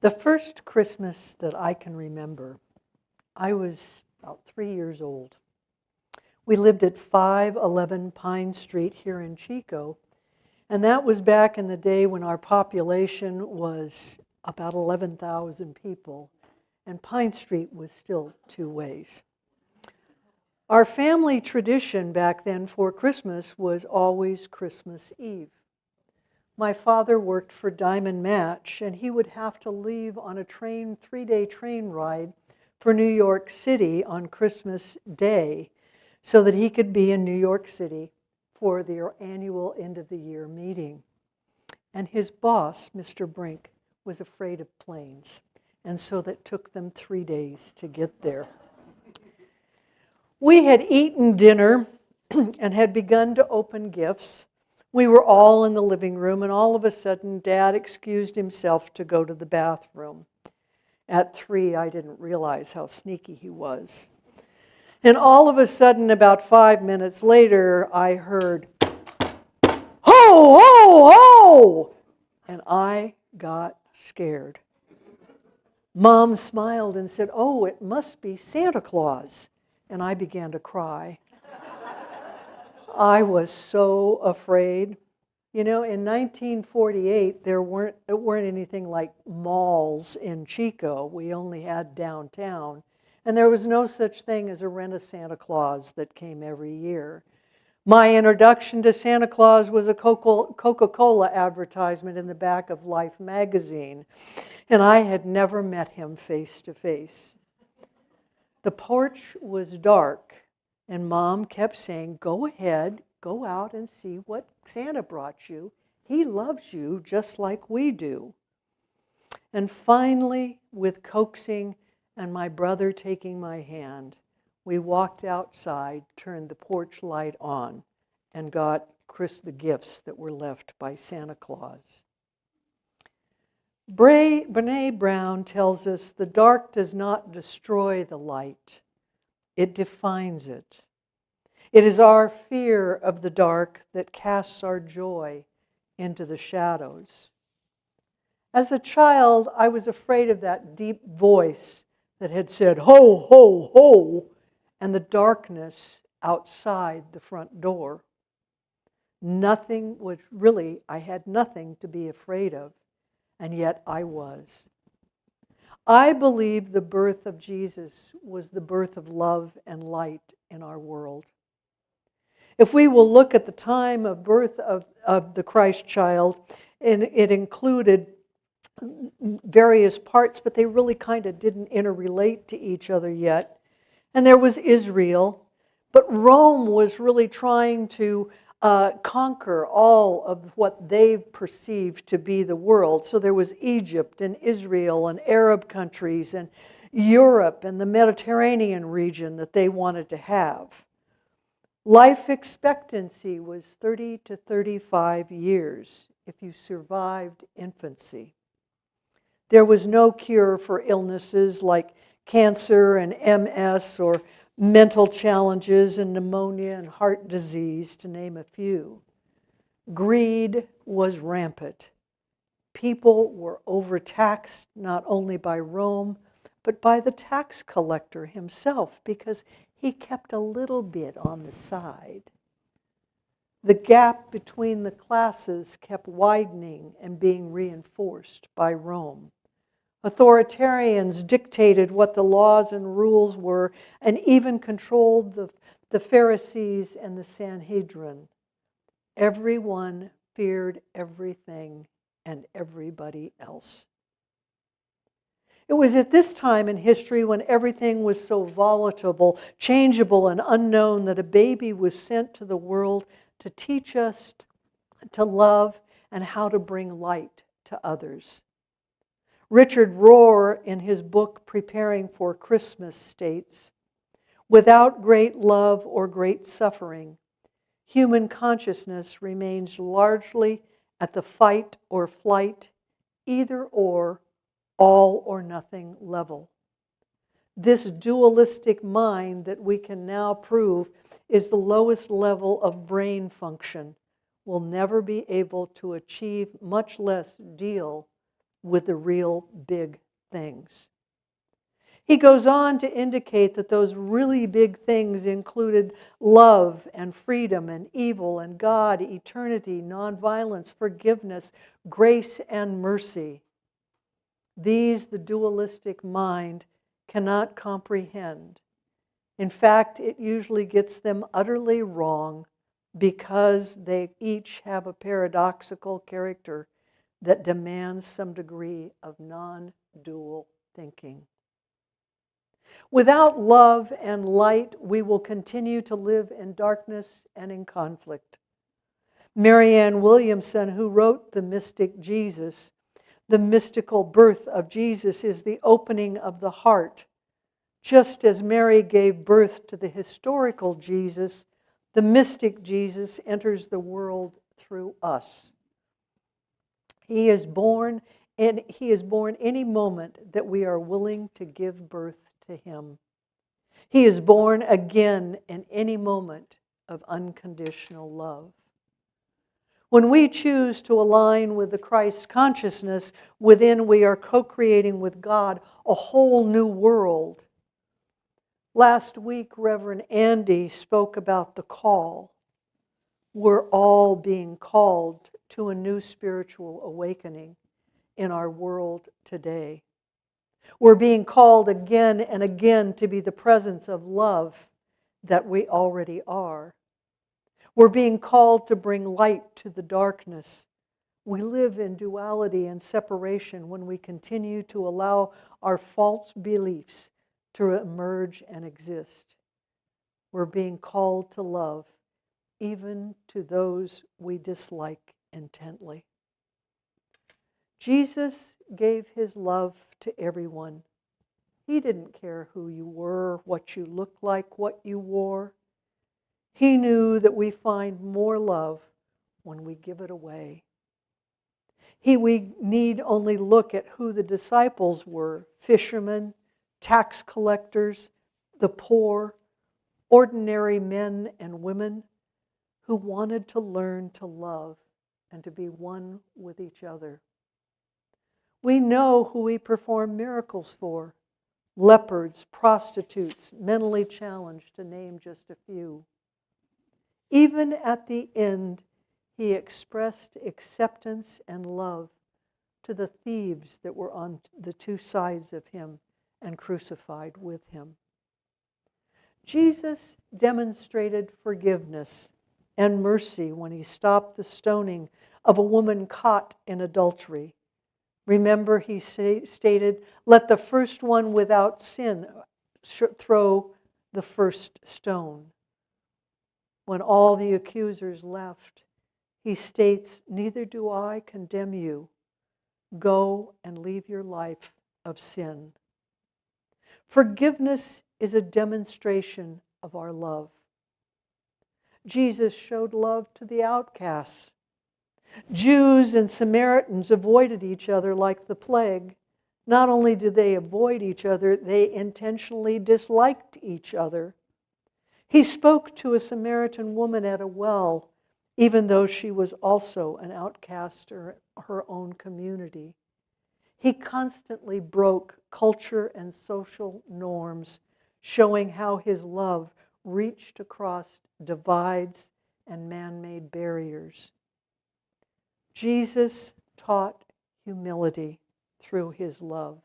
The first Christmas that I can remember, I was about 3 years old. We lived at 511 Pine Street here in Chico, and that was back in the day when our population was about 11,000 people, and Pine Street was still two ways. Our family tradition back then for Christmas was always Christmas Eve. My father worked for Diamond Match, and he would have to leave on a train, 3-day train ride for New York City on Christmas Day so that he could be in New York City for their annual end-of-the-year meeting. And his boss, Mr. Brink, was afraid of planes, and so that took them 3 days to get there. We had eaten dinner and had begun to open gifts. We were all in the living room, and all of a sudden, Dad excused himself to go to the bathroom. At 3, I didn't realize how sneaky he was. And all of a sudden, about 5 minutes later, I heard, "Ho, ho, ho!" And I got scared. Mom smiled and said, "Oh, it must be Santa Claus." And I began to cry. I was so afraid. You know, in 1948, there weren't anything like malls in Chico. We only had downtown. And there was no such thing as a Rent-a-Santa Claus that came every year. My introduction to Santa Claus was a Coca-Cola advertisement in the back of Life magazine. And I had never met him face to face. The porch was dark, and Mom kept saying, "Go ahead, go out and see what Santa brought you. He loves you just like we do." And finally, with coaxing and my brother taking my hand, we walked outside, turned the porch light on, and got Chris the gifts that were left by Santa Claus. Brené Brown tells us the dark does not destroy the light, it defines it. It is our fear of the dark that casts our joy into the shadows. As a child, I was afraid of that deep voice that had said, "Ho, ho, ho," and the darkness outside the front door. I had nothing to be afraid of, and yet I was. I believe the birth of Jesus was the birth of love and light in our world. If we will look at the time of birth of the Christ child, and it included various parts, but they really kind of didn't interrelate to each other yet. And there was Israel, but Rome was really trying to conquer all of what they perceived to be the world. So there was Egypt and Israel and Arab countries and Europe and the Mediterranean region that they wanted to have. Life expectancy was 30 to 35 years if you survived infancy. There was no cure for illnesses like cancer and MS or mental challenges and pneumonia and heart disease, to name a few. Greed was rampant. People were overtaxed not only by Rome, but by the tax collector himself, because he kept a little bit on the side. The gap between the classes kept widening and being reinforced by Rome. Authoritarians dictated what the laws and rules were and even controlled the Pharisees and the Sanhedrin. Everyone feared everything and everybody else. It was at this time in history when everything was so volatile, changeable, and unknown that a baby was sent to the world to teach us to love and how to bring light to others. Richard Rohr, in his book Preparing for Christmas, states, "Without great love or great suffering, human consciousness remains largely at the fight or flight, either or, all or nothing level. This dualistic mind that we can now prove is the lowest level of brain function will never be able to achieve, much less deal with the real big things. He goes on to indicate that those really big things included love and freedom and evil and God, eternity, nonviolence, forgiveness, grace and mercy. These the dualistic mind cannot comprehend. In fact, it usually gets them utterly wrong because they each have a paradoxical character that demands some degree of non-dual thinking. Without love and light, we will continue to live in darkness and in conflict. Marianne Williamson, who wrote The Mystic Jesus, the mystical birth of Jesus is the opening of the heart. Just as Mary gave birth to the historical Jesus, the mystic Jesus enters the world through us. He is born any moment that we are willing to give birth to him. He is born again in any moment of unconditional love. When we choose to align with the Christ consciousness within, we are co-creating with God a whole new world. Last week, Reverend Andy spoke about the call. We're all being called to a new spiritual awakening in our world today. We're being called again and again to be the presence of love that we already are. We're being called to bring light to the darkness. We live in duality and separation when we continue to allow our false beliefs to emerge and exist. We're being called to love, even to those we dislike intently. Jesus gave his love to everyone. He didn't care who you were, what you looked like, what you wore. He knew that we find more love when we give it away. We need only look at who the disciples were: fishermen, tax collectors, the poor, ordinary men and women who wanted to learn to love and to be one with each other. We know who he performed miracles for: lepers, prostitutes, mentally challenged, to name just a few. Even at the end, he expressed acceptance and love to the thieves that were on the two sides of him and crucified with him. Jesus demonstrated forgiveness and mercy when he stopped the stoning of a woman caught in adultery. Remember, he stated, "Let the first one without sin throw the first stone." When all the accusers left, he states, "Neither do I condemn you. Go and leave your life of sin." Forgiveness is a demonstration of our love. Jesus showed love to the outcasts. Jews and Samaritans avoided each other like the plague. Not only did they avoid each other, they intentionally disliked each other. He spoke to a Samaritan woman at a well, even though she was also an outcast in her own community. He constantly broke culture and social norms, showing how his love reached across divides and man-made barriers. Jesus taught humility through his love.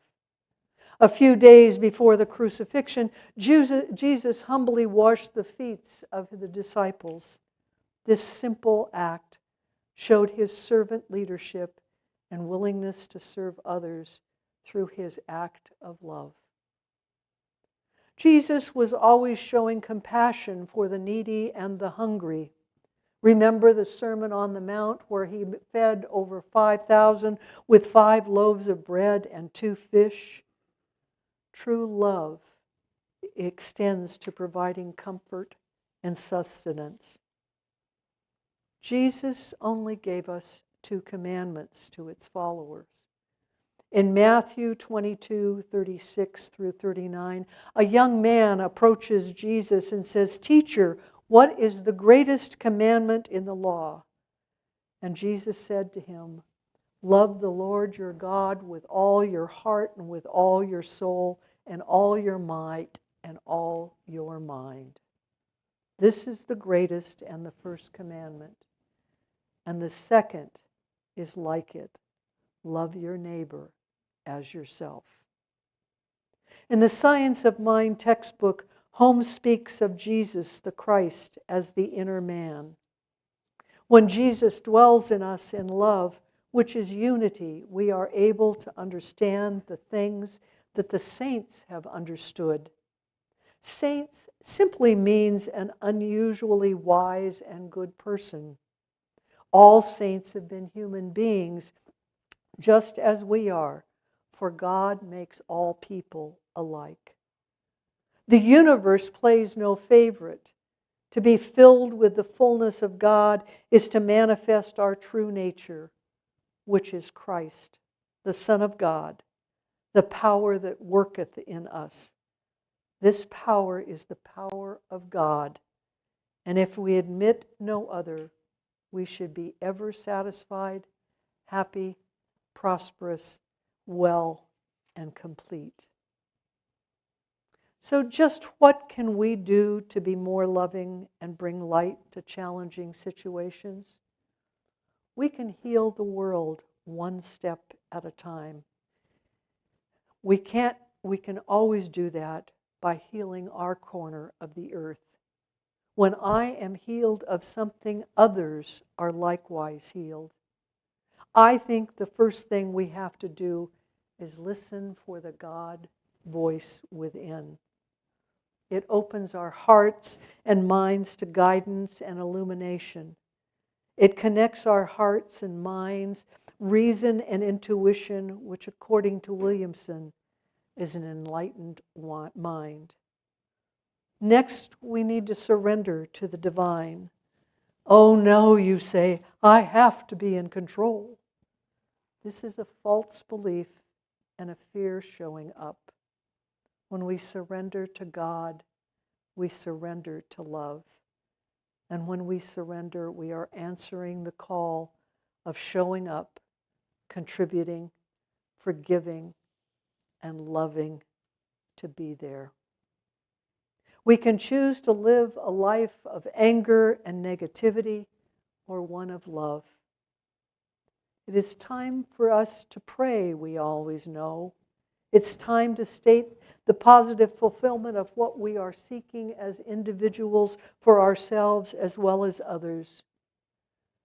A few days before the crucifixion, Jesus humbly washed the feet of the disciples. This simple act showed his servant leadership and willingness to serve others through his act of love. Jesus was always showing compassion for the needy and the hungry. Remember the Sermon on the Mount where he fed over 5,000 with 5 loaves of bread and 2 fish? True love extends to providing comfort and sustenance. Jesus only gave us 2 commandments to its followers. In Matthew 22:36 through 39, a young man approaches Jesus and says, "Teacher, what is the greatest commandment in the law?" And Jesus said to him, Love the Lord your God with all your heart and with all your soul and all your might and all your mind. This is the greatest and the first commandment. And the second is like it. Love your neighbor as yourself. In the Science of Mind textbook, Holmes speaks of Jesus, the Christ, as the inner man. When Jesus dwells in us in love, which is unity, we are able to understand the things that the saints have understood. Saints simply means an unusually wise and good person. All saints have been human beings, just as we are, for God makes all people alike. The universe plays no favorite. To be filled with the fullness of God is to manifest our true nature, which is Christ, the Son of God, the power that worketh in us. This power is the power of God, and if we admit no other, we should be ever satisfied, happy, prosperous, well, and complete. So just what can we do to be more loving and bring light to challenging situations? We can heal the world one step at a time. We can always do that by healing our corner of the earth. When I am healed of something, others are likewise healed. I think the first thing we have to do is listen for the God voice within. It opens our hearts and minds to guidance and illumination. It connects our hearts and minds, reason and intuition, which according to Williamson is an enlightened mind. Next, we need to surrender to the divine. Oh no, you say, I have to be in control. This is a false belief and a fear showing up. When we surrender to God, we surrender to love. And when we surrender, we are answering the call of showing up, contributing, forgiving, and loving to be there. We can choose to live a life of anger and negativity or one of love. It is time for us to pray, we always know. It's time to state the positive fulfillment of what we are seeking as individuals for ourselves as well as others.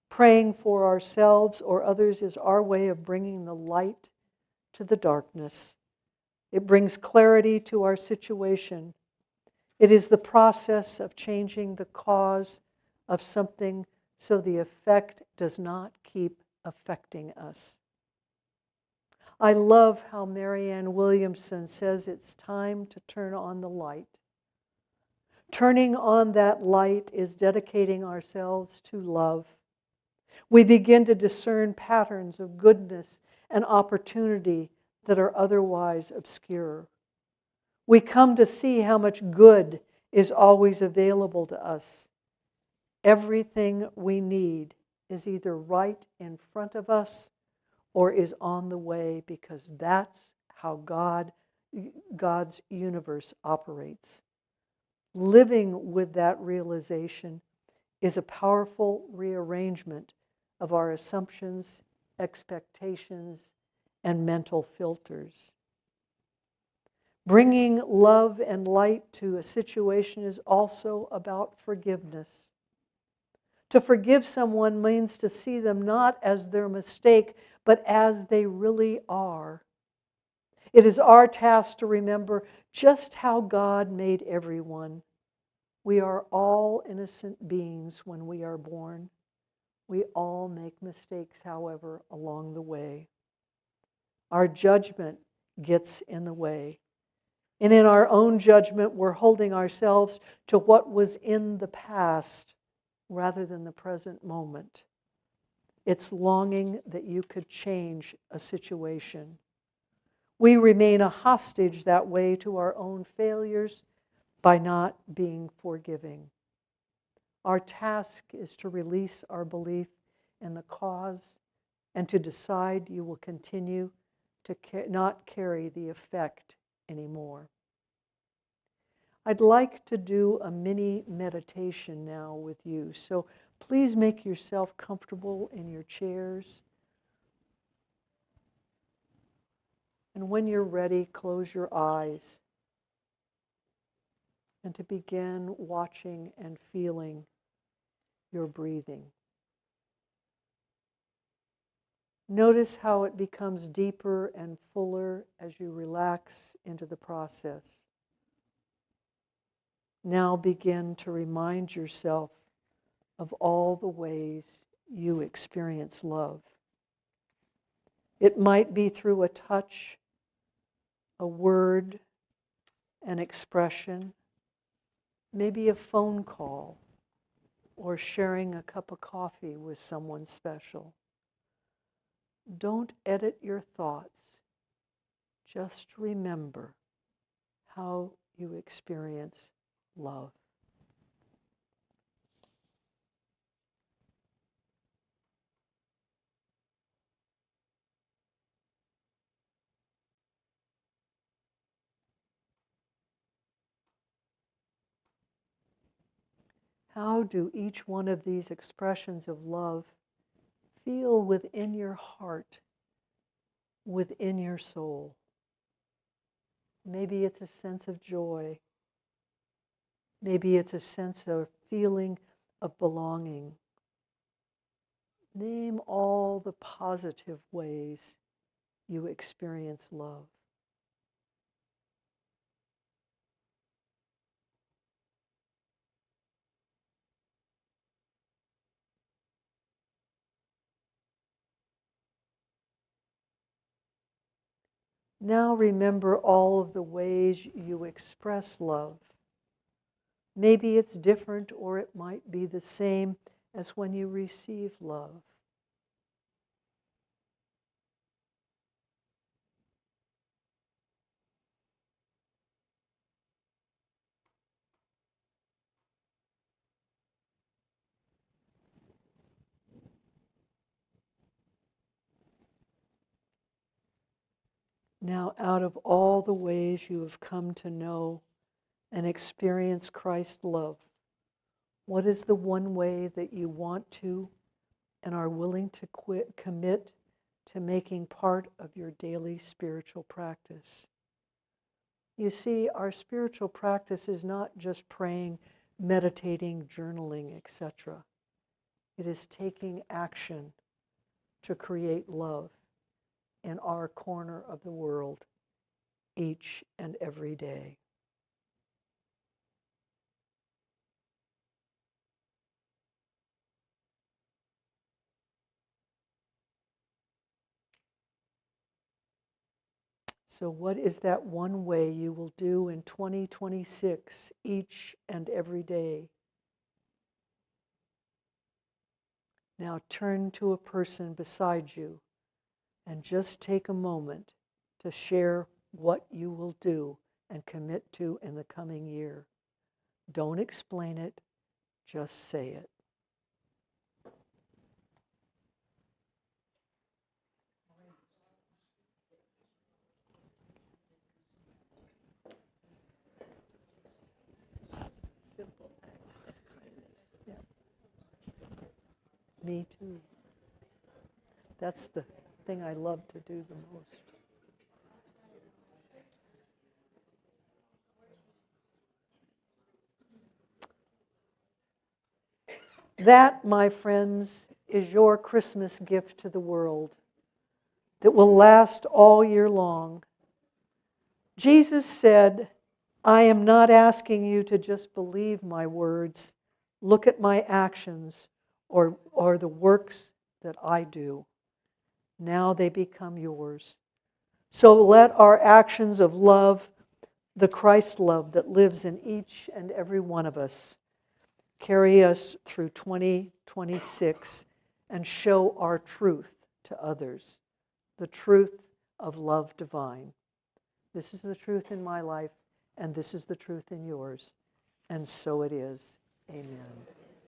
Praying for ourselves or others is our way of bringing the light to the darkness. It brings clarity to our situation. It is the process of changing the cause of something so the effect does not keep affecting us. I love how Marianne Williamson says it's time to turn on the light. Turning on that light is dedicating ourselves to love. We begin to discern patterns of goodness and opportunity that are otherwise obscure. We come to see how much good is always available to us. Everything we need is either right in front of us or is on the way, because that's how God's universe operates. Living with that realization is a powerful rearrangement of our assumptions, expectations, and mental filters. Bringing love and light to a situation is also about forgiveness. To forgive someone means to see them not as their mistake, but as they really are. It is our task to remember just how God made everyone. We are all innocent beings when we are born. We all make mistakes, however, along the way. Our judgment gets in the way. And in our own judgment, we're holding ourselves to what was in the past rather than the present moment. It's longing that you could change a situation. We remain a hostage that way to our own failures by not being forgiving. Our task is to release our belief in the cause and to decide you will continue to not carry the effect anymore. I'd like to do a mini meditation now with you, so please make yourself comfortable in your chairs. And when you're ready, close your eyes and to begin watching and feeling your breathing. Notice how it becomes deeper and fuller as you relax into the process. Now begin to remind yourself of all the ways you experience love. It might be through a touch, a word, an expression, maybe a phone call, or sharing a cup of coffee with someone special. Don't edit your thoughts. Just remember how you experience love. How do each one of these expressions of love feel within your heart, within your soul? Maybe it's a sense of joy. Maybe it's a sense of feeling of belonging. Name all the positive ways you experience love. Now remember all of the ways you express love. Maybe it's different, or it might be the same as when you receive love. Now, out of all the ways you have come to know and experience Christ's love, what is the one way that you want to and are willing to commit to making part of your daily spiritual practice? You see, our spiritual practice is not just praying, meditating, journaling, etc. It is taking action to create love in our corner of the world each and every day. So what is that one way you will do in 2026 each and every day? Now turn to a person beside you and just take a moment to share what you will do and commit to in the coming year. Don't explain it, just say it. Simple acts of kindness. Yeah. Me too. That's the thing I love to do the most. That, my friends, is your Christmas gift to the world that will last all year long. Jesus said, I am not asking you to just believe my words, look at my actions or the works that I do. Now they become yours. So let our actions of love, the Christ love that lives in each and every one of us, carry us through 2026 and show our truth to others, the truth of love divine. This is the truth in my life, and this is the truth in yours, and so it is. Amen.